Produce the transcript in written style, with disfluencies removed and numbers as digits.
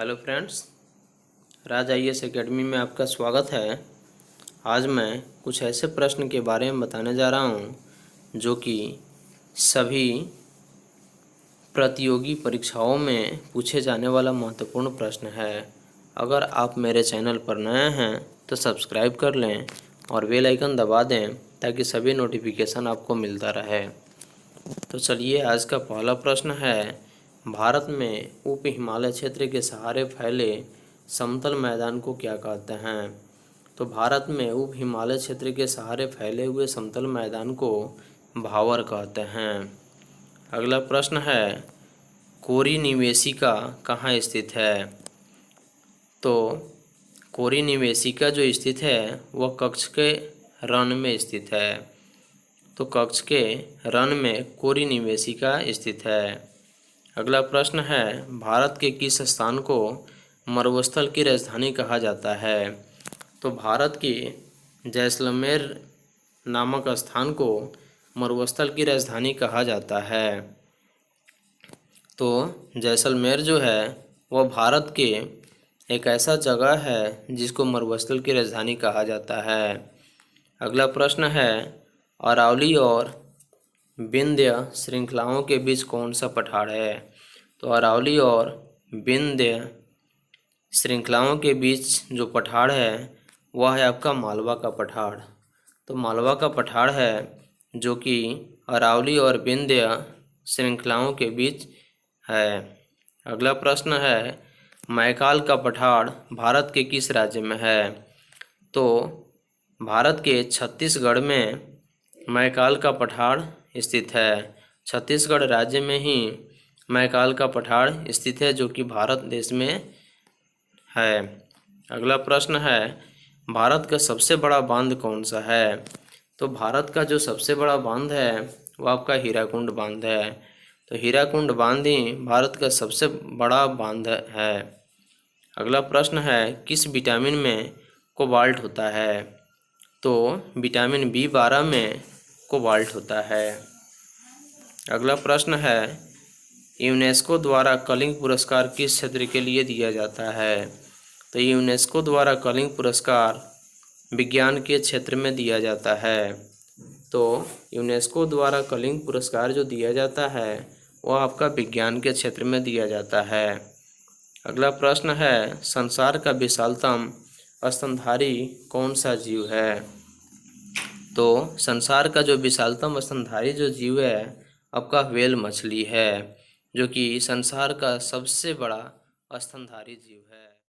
Hello friends, राज IAS academy में आपका स्वागत है। आज मैं कुछ ऐसे प्रश्न के बारे में बताने जा रहा हूं जो कि सभी प्रतियोगी परीक्षाओं में पूछे जाने वाला महत्वपूर्ण प्रश्न है। अगर आप मेरे चैनल पर नए हैं तो सब्सक्राइब कर लें और बेल आइकन दबा दें ताकि सभी नोटिफिकेशन आपको मिलता रहे। तो चलिए, आज का पहला प्रश्न है, भारत में उप हिमालय क्षेत्र के सहारे फैले समतल मैदान को क्या कहते हैं? तो भारत में उप हिमालय क्षेत्र के सहारे फैले हुए समतल मैदान को भावर कहते हैं। अगला प्रश्न है, कोरी निवेशिका कहाँ स्थित है? तो कोरी निवेशिका जो स्थित है वह कच्छ के रण में स्थित है। तो कच्छ के रण में कोरी निवेशिका स्थित है। अगला प्रश्न है, भारत के किस स्थान को मरुस्थल की राजधानी कहा जाता है? तो भारत की जैसलमेर नामक स्थान को मरुस्थल की राजधानी कहा जाता है। तो जैसलमेर जो है वह भारत के एक ऐसा जगह है जिसको मरुस्थल की राजधानी कहा जाता है। अगला प्रश्न है, अरावली और विंध्य श्रृंखलाओं के बीच कौन सा पठार है? तो अरावली और विंध्य श्रृंखलाओं के बीच जो पठार है वह है आपका मालवा का पठार। तो मालवा का पठार है जो कि अरावली और विंध्य श्रृंखलाओं के बीच है। अगला प्रश्न है, मैकाल का पठार भारत के किस राज्य में है? तो भारत के छत्तीसगढ़ में मैकाल का पठार स्थित है। छत्तीसगढ़ राज्य में ही मैकाल का पठार स्थित है जो कि भारत देश में है। अगला प्रश्न है, भारत का सबसे बड़ा बांध कौन सा है? तो भारत का जो सबसे बड़ा बांध है वो आपका हीराकुंड बांध है। तो हीराकुंड बांध ही भारत का सबसे बड़ा बांध है। अगला प्रश्न है, किस विटामिन में कोबाल्ट होता है? तो विटामिन B12 में कोबाल्ट होता है। अगला प्रश्न है, यूनेस्को द्वारा कलिंग पुरस्कार किस क्षेत्र के लिए दिया जाता है? तो यूनेस्को द्वारा कलिंग पुरस्कार विज्ञान के क्षेत्र में दिया जाता है। तो यूनेस्को द्वारा कलिंग पुरस्कार जो दिया जाता है वह आपका विज्ञान के क्षेत्र में दिया जाता है। अगला प्रश्न है, संसार का विशालतम स्तनधारी कौन सा जीव है? तो संसार का जो विशालतम स्तनधारी जो जीव है आपका व्हेल मछली है, जो कि संसार का सबसे बड़ा स्तनधारी जीव है।